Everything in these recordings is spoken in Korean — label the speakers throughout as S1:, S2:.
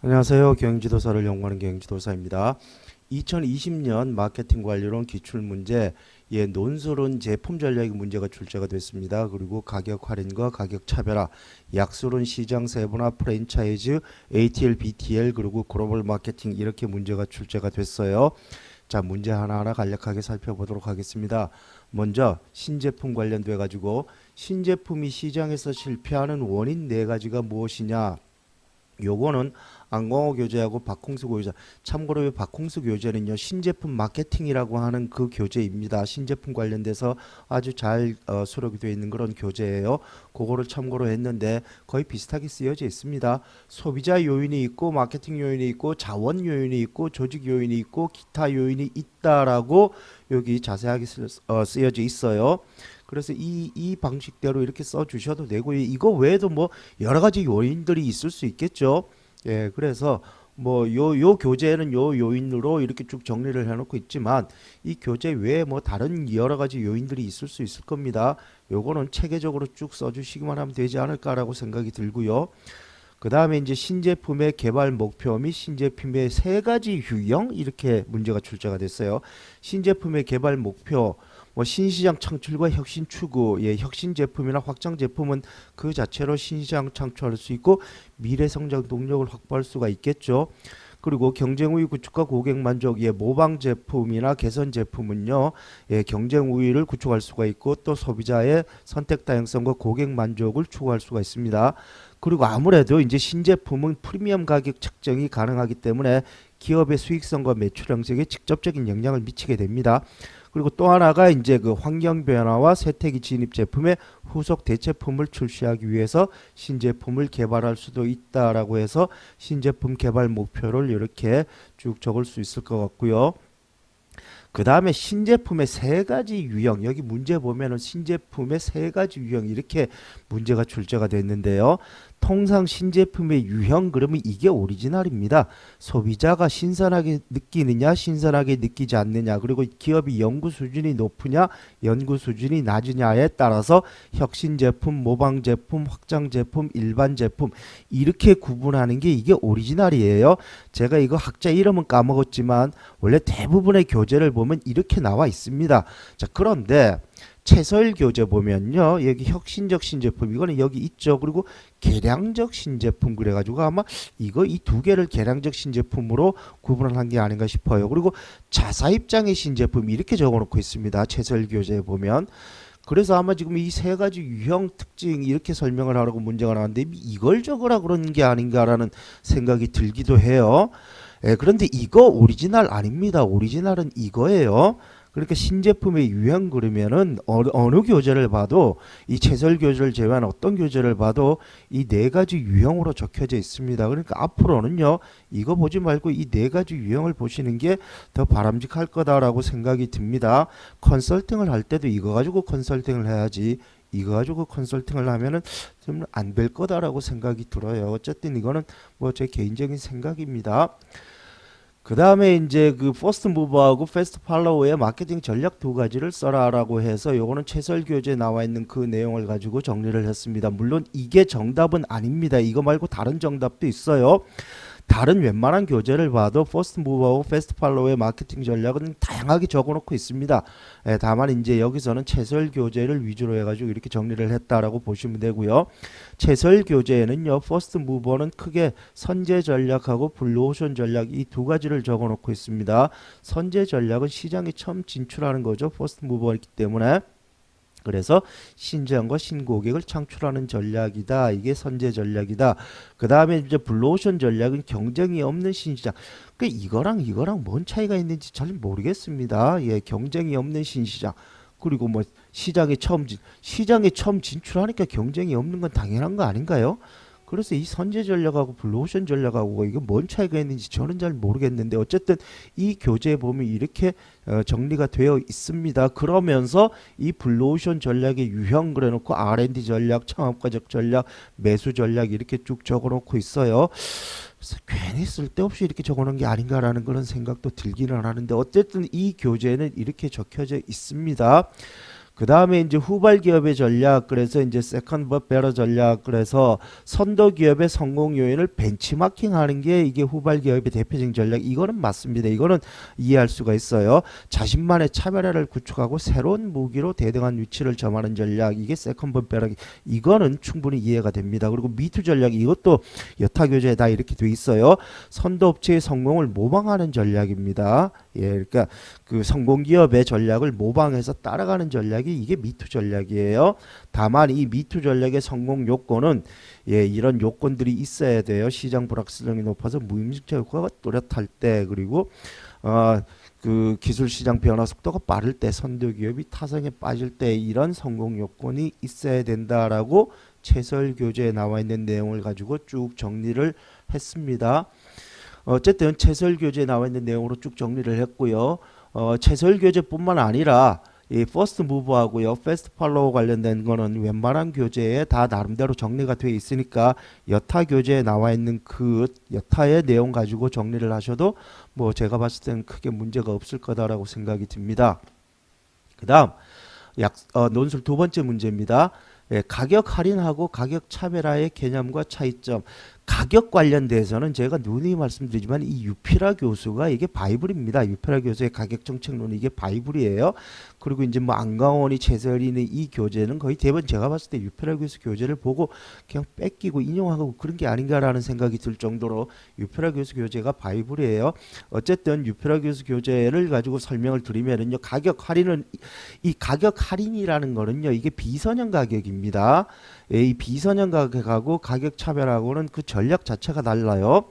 S1: 안녕하세요. 경영지도사를 연구하는 경영지도사입니다. 2020년 마케팅 관리론 기출문제 논술은 제품 전략의 문제가 출제가 됐습니다. 그리고 가격 할인과 가격 차별화, 약술은 시장 세분화, 프랜차이즈, ATL, BTL 그리고 글로벌 마케팅 이렇게 문제가 출제가 됐어요. 자, 문제 하나하나 간략하게 살펴보도록 하겠습니다. 먼저 신제품 관련돼 가지고 신제품이 시장에서 실패하는 원인 네 가지가 무엇이냐? 요거는 안광호 교재하고 박홍수 교재. 참고로 이 박홍수 교재는요 신제품 마케팅이라고 하는 그 교재입니다. 신제품 관련돼서 아주 잘 수록이 되어 있는 그런 교재예요. 그거를 참고로 했는데 거의 비슷하게 쓰여져 있습니다. 소비자 요인이 있고 마케팅 요인이 있고 자원 요인이 있고 조직 요인이 있고 기타 요인이 있다라고 여기 자세하게 쓰여져 있어요. 그래서 이 방식대로 이렇게 써 주셔도 되고 이거 외에도 뭐 여러 가지 요인들이 있을 수 있겠죠. 예, 그래서 뭐 요 교재는 요 요인으로 이렇게 쭉 정리를 해놓고 있지만 이 교재 외에 뭐 다른 여러 가지 요인들이 있을 수 있을 겁니다. 요거는 체계적으로 쭉 써주시기만 하면 되지 않을까라고 생각이 들고요. 그 다음에 이제 신제품의 개발 목표 및 신제품의 세 가지 유형 이렇게 문제가 출제가 됐어요. 신제품의 개발 목표 뭐 신시장 창출과 혁신 추구, 혁신 제품이나 확장 제품은 그 자체로 신시장 창출할 수 있고 미래 성장 동력을 확보할 수가 있겠죠. 그리고 경쟁 우위 구축과 고객 만족, 모방 제품이나 개선 제품은요, 경쟁 우위를 구축할 수가 있고 또 소비자의 선택 다양성과 고객 만족을 추구할 수가 있습니다. 그리고 아무래도 이제 신제품은 프리미엄 가격 책정이 가능하기 때문에 기업의 수익성과 매출 형성에 직접적인 영향을 미치게 됩니다. 그리고 또 하나가 이제 그 환경 변화와 세태기 진입 제품의 후속 대체품을 출시하기 위해서 신제품을 개발할 수도 있다라고 해서 신제품 개발 목표를 이렇게 쭉 적을 수 있을 것 같고요. 그 다음에 신제품의 세 가지 유형, 여기 문제 보면은 신제품의 세 가지 유형 이렇게 문제가 출제가 됐는데요. 통상 신제품의 유형 그러면 이게 오리지널입니다. 소비자가 신선하게 느끼느냐 신선하게 느끼지 않느냐 그리고 기업이 연구 수준이 높으냐 연구 수준이 낮으냐에 따라서 혁신 제품, 모방 제품, 확장 제품, 일반 제품 이렇게 구분하는 게 이게 오리지널이에요. 제가 이거 학자 이름은 까먹었지만 원래 대부분의 교재를 보면 이렇게 나와 있습니다. 자, 그런데 최서일 교재 보면요 여기 혁신적 신제품 이거는 여기 있죠. 그리고 개량적 신제품 그래가지고 아마 이거 이 두 개를 개량적 신제품으로 구분을 한 게 아닌가 싶어요. 그리고 자사 입장의 신제품 이렇게 적어놓고 있습니다. 최서일 교재에 보면. 그래서 아마 지금 이 세 가지 유형 특징 이렇게 설명을 하라고 문제가 나왔는데 이걸 적으라 그러는 게 아닌가라는 생각이 들기도 해요. 그런데 이거 오리지널 아닙니다. 오리지널은 이거예요. 그러니까 신제품의 유형 그러면은 어느 교재를 봐도 이 채설 교재를 제외한 어떤 교재를 봐도 이 네 가지 유형으로 적혀져 있습니다. 그러니까 앞으로는요 이거 보지 말고 이 네 가지 유형을 보시는 게 더 바람직할 거다라고 생각이 듭니다. 컨설팅을 할 때도 이거 가지고 컨설팅을 해야지 이거 가지고 컨설팅을 하면은 좀 안 될 거다라고 생각이 들어요. 어쨌든 이거는 뭐 제 개인적인 생각입니다. 그 다음에 이제 그 퍼스트 무버하고 패스트 팔로워의 마케팅 전략 두 가지를 써라라고 해서 요거는 최설 교재에 나와 있는 그 내용을 가지고 정리를 했습니다. 물론 이게 정답은 아닙니다. 이거 말고 다른 정답도 있어요. 다른 웬만한 교재를 봐도 퍼스트 무버하고 패스트 팔로워의 마케팅 전략은 다양하게 적어놓고 있습니다. 다만 이제 여기서는 최설 교재를 위주로 해가지고 이렇게 정리를 했다라고 보시면 되고요. 최설 교재에는요, 퍼스트 무버는 크게 선제 전략하고 블루오션 전략 이 두 가지를 적어놓고 있습니다. 선제 전략은 시장에 처음 진출하는 거죠. 퍼스트 무버이기 때문에. 그래서 신제품과 신고객을 창출하는 전략이다. 이게 선제 전략이다. 그 다음에 이제 블루오션 전략은 경쟁이 없는 신시장. 그 이거랑 뭔 차이가 있는지 잘 모르겠습니다. 경쟁이 없는 신시장. 그리고 뭐 시장에 처음 진출하니까 경쟁이 없는 건 당연한 거 아닌가요? 그래서 이 선제 전략하고 블루오션 전략하고 이게 뭔 차이가 있는지 저는 잘 모르겠는데 어쨌든 이 교재에 보면 이렇게 정리가 되어 있습니다. 그러면서 이 블루오션 전략의 유형 그래놓고 R&D 전략, 창업가적 전략, 매수 전략 이렇게 쭉 적어놓고 있어요. 그래서 괜히 쓸데없이 이렇게 적어놓은 게 아닌가라는 그런 생각도 들기는 하는데 어쨌든 이 교재는 이렇게 적혀져 있습니다. 그 다음에 이제 후발 기업의 전략, 그래서 이제 세컨드 but better 전략, 그래서 선도 기업의 성공 요인을 벤치마킹하는 게 이게 후발 기업의 대표적인 전략. 이거는 맞습니다. 이거는 이해할 수가 있어요. 자신만의 차별화를 구축하고 새로운 무기로 대등한 위치를 점하는 전략, 이게 세컨드 but better. 이거는 충분히 이해가 됩니다. 그리고 미투 전략, 이것도 여타 교재에 다 이렇게 돼 있어요. 선도 업체의 성공을 모방하는 전략입니다. 예, 그러니까 그 성공 기업의 전략을 모방해서 따라가는 전략이 이게 미투 전략이에요. 다만 이 미투 전략의 성공 요건은 예, 이런 요건들이 있어야 돼요. 시장 불확실성이 높아서 무임승차 효과가 뚜렷할 때, 그리고 그 기술 시장 변화 속도가 빠를 때, 선도 기업이 타성에 빠질 때, 이런 성공 요건이 있어야 된다라고 최설 교재에 나와 있는 내용을 가지고 쭉 정리를 했습니다. 어쨌든 최설 교재에 나와 있는 내용으로 쭉 정리를 했고요. 최설 교재뿐만 아니라 이 퍼스트 무브하고요, 패스트 팔로우 관련된 거는 웬만한 교재에 다 나름대로 정리가 되어 있으니까 여타 교재에 나와 있는 그 여타의 내용 가지고 정리를 하셔도 뭐 제가 봤을 때는 크게 문제가 없을 거다라고 생각이 듭니다. 그 다음 논술 두 번째 문제입니다. 예, 가격 할인하고 가격 차별화의 개념과 차이점. 가격 관련돼서는 제가 누누이 말씀드리지만 이 유피라 교수가 이게 바이블입니다. 유피라 교수의 가격 정책론이 이게 바이블이에요. 그리고 이제 뭐 안강원이 최설이는 이 교재는 거의 대부분 제가 봤을 때 유피라 교수 교재를 보고 그냥 뺏기고 인용하고 그런 게 아닌가라는 생각이 들 정도로 유피라 교수 교재가 바이블이에요. 어쨌든 유피라 교수 교재를 가지고 설명을 드리면은요, 가격 할인은, 이 가격 할인이라는 거는요, 이게 비선형 가격입니다. 이 비선형 가격하고 가격 차별하고는 그 전략 자체가 달라요.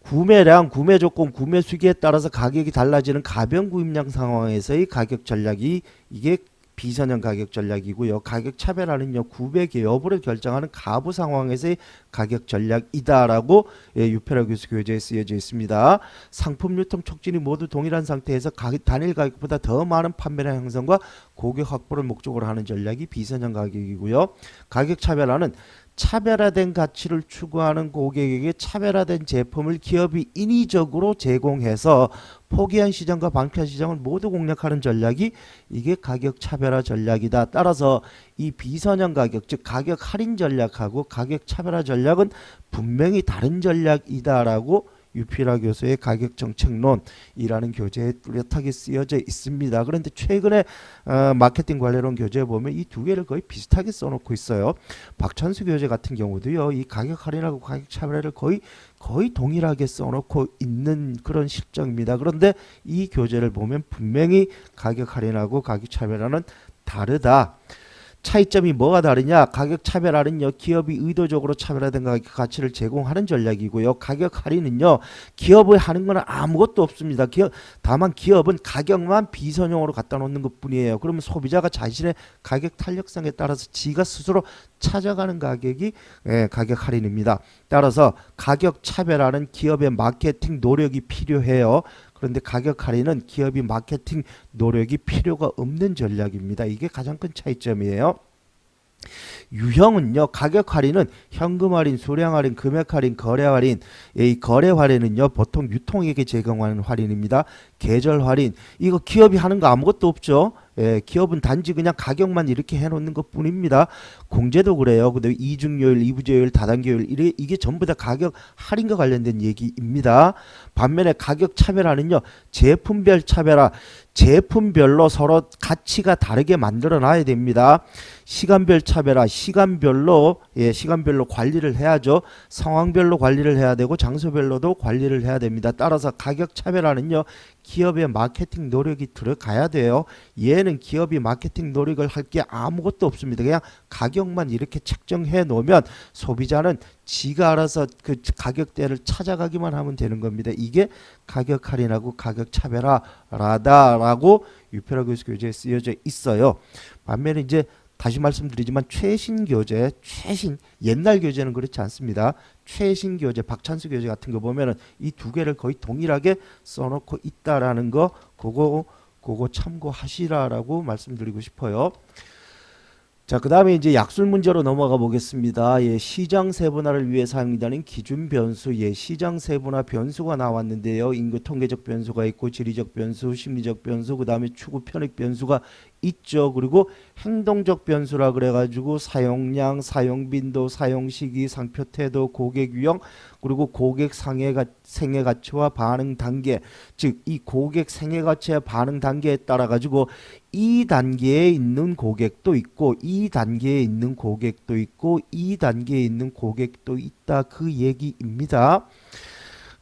S1: 구매량, 구매 조건, 구매 수기에 따라서 가격이 달라지는 가변 구입량 상황에서의 가격 전략이 이게 비선형 가격 전략이고요. 가격 차별화는요, 구매의 여부를 결정하는 가부 상황에서의 가격 전략이다라고 유페라 교수 교재에 쓰여져 있습니다. 상품 유통 촉진이 모두 동일한 상태에서 단일 가격보다 더 많은 판매량 형성과 고객 확보를 목적으로 하는 전략이 비선형 가격이고요. 가격 차별화는 차별화된 가치를 추구하는 고객에게 차별화된 제품을 기업이 인위적으로 제공해서 포기한 시장과 방피한 시장을 모두 공략하는 전략이 이게 가격 차별화 전략이다. 따라서 이 비선형 가격, 즉 가격 할인 전략하고 가격 차별화 전략은 분명히 다른 전략이다라고 유피라 교수의 가격 정책론이라는 교재에 뚜렷하게 쓰여져 있습니다. 그런데 최근에 마케팅 관련론 교재에 보면 이 두 개를 거의 비슷하게 써놓고 있어요. 박찬수 교재 같은 경우도요, 이 가격 할인하고 가격 차별화를 거의 동일하게 써놓고 있는 그런 실정입니다. 그런데 이 교재를 보면 분명히 가격 할인하고 가격 차별화는 다르다. 차이점이 뭐가 다르냐? 가격 차별화는요, 기업이 의도적으로 차별화된 가치를 제공하는 전략이고요. 가격 할인은요, 기업이 하는 건 아무것도 없습니다. 다만 기업은 가격만 비선용으로 갖다 놓는 것 뿐이에요. 그러면 소비자가 자신의 가격 탄력성에 따라서 지가 스스로 찾아가는 가격이 가격 할인입니다. 따라서 가격 차별화는 기업의 마케팅 노력이 필요해요. 그런데 가격 할인은 기업이 마케팅 노력이 필요가 없는 전략입니다. 이게 가장 큰 차이점이에요. 유형은요, 가격 할인은 현금 할인, 수량 할인, 금액 할인, 거래 할인. 이 거래 할인은요, 보통 유통에게 제공하는 할인입니다. 계절 할인, 이거 기업이 하는 거 아무것도 없죠. 기업은 단지 그냥 가격만 이렇게 해놓는 것 뿐입니다. 공제도 그래요. 근데 이중요일, 이부제요일, 다단계요일, 이게 전부 다 가격 할인과 관련된 얘기입니다. 반면에 가격 차별화는요, 제품별 차별화, 제품별로 서로 가치가 다르게 만들어 놔야 됩니다. 시간별 차별화, 시간별로 관리를 해야죠. 상황별로 관리를 해야 되고 장소별로도 관리를 해야 됩니다. 따라서 가격 차별화는요, 기업의 마케팅 노력이 들어가야 돼요. 얘는 기업이 마케팅 노력을 할 게 아무것도 없습니다. 그냥 가격만 이렇게 책정해 놓으면 소비자는 지가 알아서 그 가격대를 찾아가기만 하면 되는 겁니다. 이게 가격 할인하고 가격 차별화라다라고 유페라 교수 교재에 쓰여져 있어요. 반면에 이제 다시 말씀드리지만 최신 교재, 옛날 교재는 그렇지 않습니다. 최신 교재, 박찬수 교재 같은 거 보면은 이 두 개를 거의 동일하게 써놓고 있다라는 거, 그거 참고하시라라고 말씀드리고 싶어요. 자, 그 다음에 이제 약술 문제로 넘어가 보겠습니다. 시장 세분화를 위해 사용되는 기준 변수, 시장 세분화 변수가 나왔는데요. 인구 통계적 변수가 있고, 지리적 변수, 심리적 변수, 그 다음에 추구 편익 변수가 있죠. 그리고 행동적 변수라 그래가지고 사용량, 사용빈도, 사용시기, 상표태도, 고객 유형, 그리고 고객 생애 가치와 반응 단계, 즉 이 고객 생애 가치와 반응 단계에 따라 가지고 이 단계에 있는 고객도 있고 이 단계에 있는 고객도 있고 이 단계에 있는 고객도 있다, 그 얘기입니다.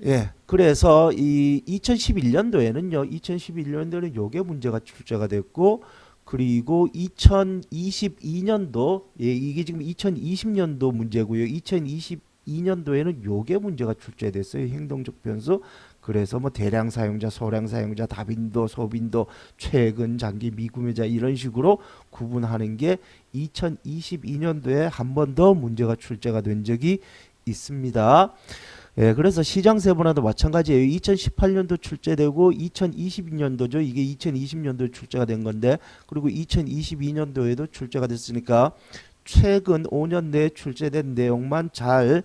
S1: 예, 그래서 이 2011년도에는 요게 문제가 출제가 됐고, 그리고 2022년도, 예, 이게 지금 2020년도 문제고요. 2022년도에는 요게 문제가 출제됐어요. 행동적 변수. 그래서 뭐 대량 사용자, 소량 사용자, 다빈도, 소빈도, 최근, 장기, 미구매자 이런 식으로 구분하는 게 2022년도에 한 번 더 문제가 출제가 된 적이 있습니다. 예, 그래서 시장 세분화도 마찬가지예요. 2018년도 출제되고 2022년도죠. 이게 2020년도에 출제가 된 건데, 그리고 2022년도에도 출제가 됐으니까 최근 5년 내에 출제된 내용만 잘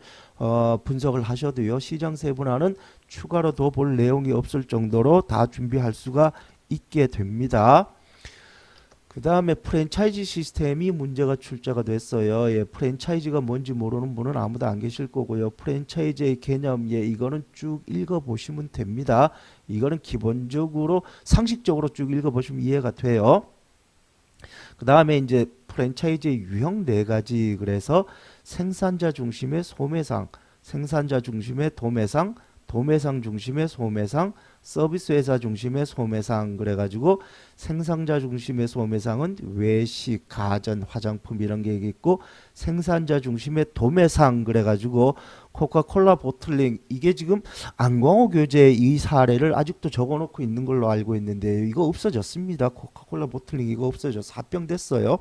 S1: 분석을 하셔도요. 시장 세분화는 추가로 더 볼 내용이 없을 정도로 다 준비할 수가 있게 됩니다. 그 다음에 프랜차이즈 시스템이 문제가 출제가 됐어요. 예, 프랜차이즈가 뭔지 모르는 분은 아무도 안 계실 거고요. 프랜차이즈의 개념, 예, 이거는 쭉 읽어보시면 됩니다. 이거는 기본적으로 상식적으로 쭉 읽어보시면 이해가 돼요. 그 다음에 이제 프랜차이즈의 유형 네 가지, 그래서 생산자 중심의 소매상, 생산자 중심의 도매상, 도매상 중심의 소매상, 서비스 회사 중심의 소매상, 그래가지고 생산자 중심의 소매상은 외식, 가전, 화장품 이런 게 있고, 생산자 중심의 도매상, 그래가지고 코카콜라 보틀링, 이게 지금 안광호 교재 이 사례를 아직도 적어놓고 있는 걸로 알고 있는데 이거 없어졌습니다. 코카콜라 보틀링 이거 없어져서 합병됐어요.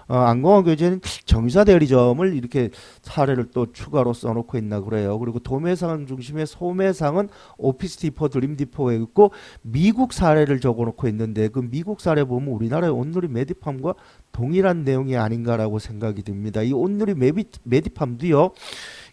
S1: 안광호 교재는 정유사 대리점을 이렇게 사례를 또 추가로 써놓고 있나 그래요. 그리고 도매상 중심의 소매상은 오피스 디포, 드림 디포에 있고, 미국 사례를 적어놓고 있는데 그 미국 사례 보면 우리나라의 온누리 메디팜과 동일한 내용이 아닌가라고 생각이 듭니다. 이 온누리 메디팜도요,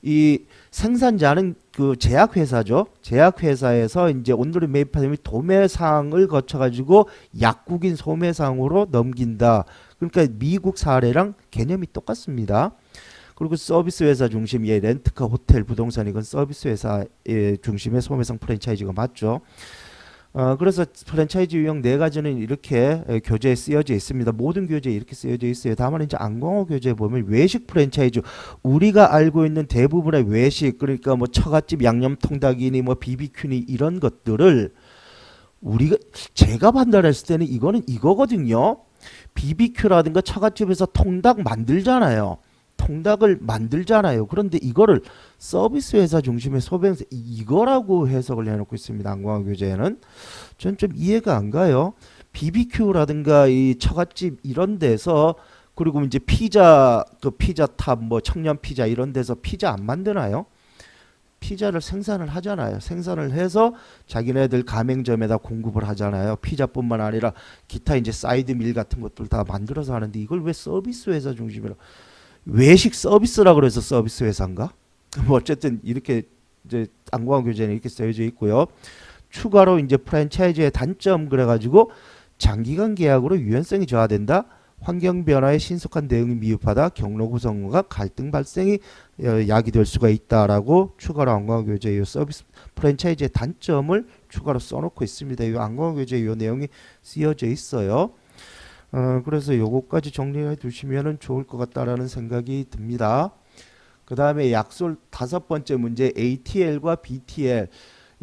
S1: 이 생산자는 그 제약회사죠. 제약회사에서 이제 온누리 메디팜이 도매상을 거쳐가지고 약국인 소매상으로 넘긴다. 그러니까 미국 사례랑 개념이 똑같습니다. 그리고 서비스 회사 중심, 예, 렌트카, 호텔, 부동산, 이건 서비스 회사 중심의 소매상 프랜차이즈가 맞죠. 그래서 프랜차이즈 유형 네 가지는 이렇게 교재에 쓰여져 있습니다. 모든 교재에 이렇게 쓰여져 있어요. 다만 이제 안광호 교재에 보면 외식 프랜차이즈, 우리가 알고 있는 대부분의 외식, 그러니까 뭐 처갓집 양념통닭이니 뭐 BBQ니 이런 것들을 제가 판단했을 때는 이거는 이거거든요. BBQ라든가 처갓집에서 통닭 만들잖아요. 통닭을 만들잖아요. 그런데 이거를 서비스 회사 중심의 소비회사 이거라고 해석을 해놓고 있습니다. 안광호 교재에는. 전 좀 이해가 안 가요. BBQ라든가 이 처갓집 이런 데서, 그리고 이제 피자, 그 피자탑, 뭐 청년 피자 이런 데서 피자 안 만드나요? 피자를 생산을 하잖아요. 생산을 해서 자기네들 가맹점에다 공급을 하잖아요. 피자뿐만 아니라 기타 이제 사이드 밀 같은 것들 다 만들어서 하는데 이걸 왜 서비스 회사 중심으로, 외식 서비스라 그래서 서비스 회사인가? 뭐 어쨌든 이렇게 이제 안광호 교재는 이렇게 쓰여져 있고요. 추가로 이제 프랜차이즈의 단점, 그래가지고 장기간 계약으로 유연성이 저하된다. 환경 변화에 신속한 대응이 미흡하다. 경로 구성과 갈등 발생이 야기될 수가 있다라고 추가로 안광호 교재의 서비스 프랜차이즈의 단점을 추가로 써놓고 있습니다. 이 안광호 교재의 이 내용이 쓰여져 있어요. 그래서 요거까지 정리해 두시면 좋을 것 같다라는 생각이 듭니다. 그 다음에 약술 다섯 번째 문제, ATL과 BTL.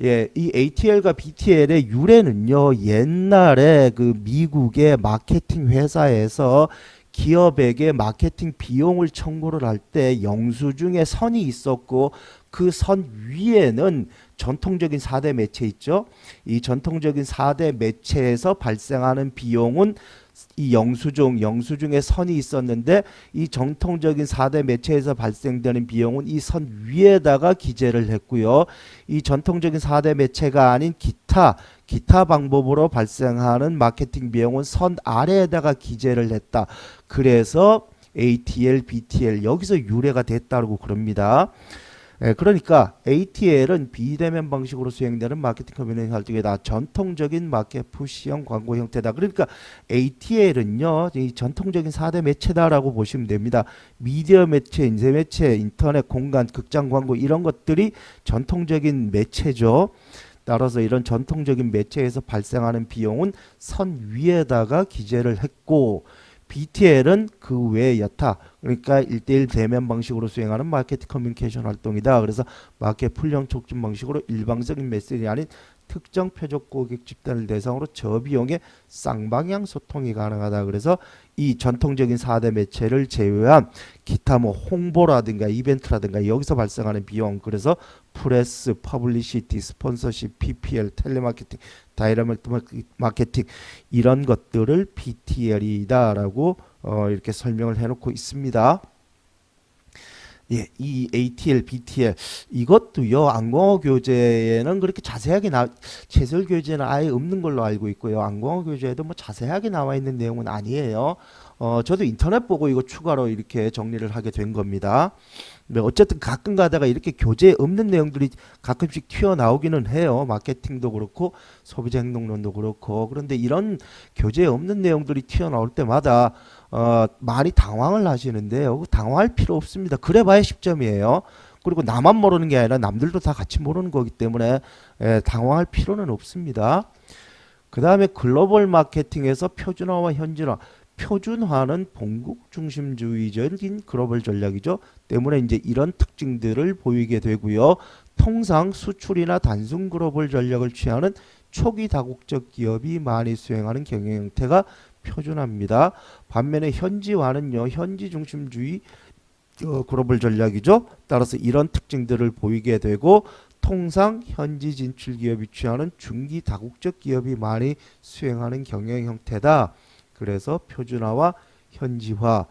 S1: 예, 이 ATL과 BTL의 유래는요, 옛날에 그 미국의 마케팅 회사에서 기업에게 마케팅 비용을 청구를 할 때 영수증에 선이 있었고, 그 선 위에는 전통적인 4대 매체 있죠. 이 전통적인 4대 매체에서 발생하는 비용은 이 영수증에 선이 있었는데, 이 정통적인 4대 매체에서 발생되는 비용은 이 선 위에다가 기재를 했고요. 이 전통적인 4대 매체가 아닌 기타 방법으로 발생하는 마케팅 비용은 선 아래에다가 기재를 했다. 그래서 ATL, BTL 여기서 유래가 됐다고 그럽니다. 그러니까 ATL은 비대면 방식으로 수행되는 마케팅 커뮤니케이션 활동이다. 전통적인 마켓 푸시형 광고 형태다. 그러니까 ATL은요, 이 전통적인 4대 매체다라고 보시면 됩니다. 미디어 매체, 인쇄 매체, 인터넷 공간, 극장 광고 이런 것들이 전통적인 매체죠. 따라서 이런 전통적인 매체에서 발생하는 비용은 선 위에다가 기재를 했고, BTL은 그 외 여타, 그러니까 1대1 대면 방식으로 수행하는 마케팅 커뮤니케이션 활동이다. 그래서 마켓 풀령 촉진 방식으로 일방적인 메시지 아닌 특정 표적 고객 집단을 대상으로 저비용의 쌍방향 소통이 가능하다. 그래서 이 전통적인 4대 매체를 제외한 기타 뭐 홍보라든가 이벤트라든가 여기서 발생하는 비용, 그래서 프레스, 퍼블리시티, 스폰서십, PPL, 텔레마케팅, 다이렉트 마케팅 이런 것들을 BTL이다라고 이렇게 설명을 해놓고 있습니다. 예, 이 ATL, BTL 이것도요 안공어 교재에는 그렇게 자세하게 제설 교재는 아예 없는 걸로 알고 있고요. 안공어 교재에도 뭐 자세하게 나와 있는 내용은 아니에요. 저도 인터넷 보고 이거 추가로 이렇게 정리를 하게 된 겁니다. 네, 어쨌든 가끔 가다가 이렇게 교재에 없는 내용들이 가끔씩 튀어나오기는 해요. 마케팅도 그렇고 소비자 행동론도 그렇고. 그런데 이런 교재에 없는 내용들이 튀어나올 때마다 많이 당황을 하시는데요. 당황할 필요 없습니다. 그래봐야 10점이에요. 그리고 나만 모르는 게 아니라 남들도 다 같이 모르는 거기 때문에 당황할 필요는 없습니다. 그 다음에 글로벌 마케팅에서 표준화와 현지화. 표준화는 본국 중심주의적인 글로벌 전략이죠. 때문에 이제 이런 특징들을 보이게 되고요. 통상 수출이나 단순 글로벌 전략을 취하는 초기 다국적 기업이 많이 수행하는 경영 형태가 표준화입니다. 반면에 현지화는요, 현지 중심주의 글로벌 전략이죠. 따라서 이런 특징들을 보이게 되고 통상 현지 진출 기업이 취하는 중기 다국적 기업이 많이 수행하는 경영 형태다. 그래서 표준화와 현지화.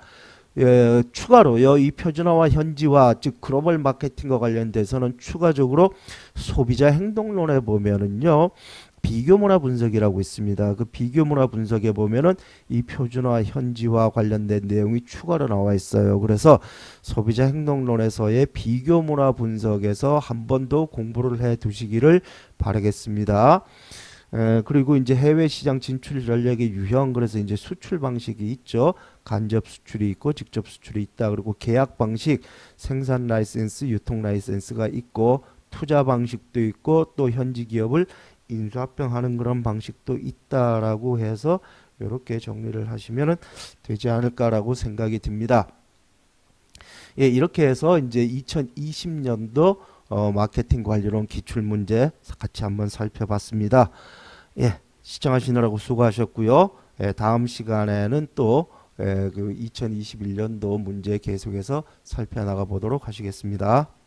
S1: 추가로요, 이 표준화와 현지화, 즉 글로벌 마케팅과 관련돼서는 추가적으로 소비자 행동론에 보면은요, 비교문화 분석이라고 있습니다. 그 비교문화 분석에 보면은 이 표준화, 현지화 관련된 내용이 추가로 나와 있어요. 그래서 소비자 행동론에서의 비교문화 분석에서 한 번 더 공부를 해 두시기를 바라겠습니다. 그리고 이제 해외 시장 진출 전략의 유형, 그래서 이제 수출 방식이 있죠. 간접 수출이 있고 직접 수출이 있다. 그리고 계약 방식, 생산 라이센스, 유통 라이센스가 있고 투자 방식도 있고 또 현지 기업을 인수합병하는 그런 방식도 있다라고 해서 이렇게 정리를 하시면 되지 않을까라고 생각이 듭니다. 예, 이렇게 해서 이제 2020년도 마케팅 관리론 기출 문제 같이 한번 살펴봤습니다. 예, 시청하시느라고 수고하셨고요. 예, 다음 시간에는 또 그 2021년도 문제 계속해서 살펴나가 보도록 하시겠습니다.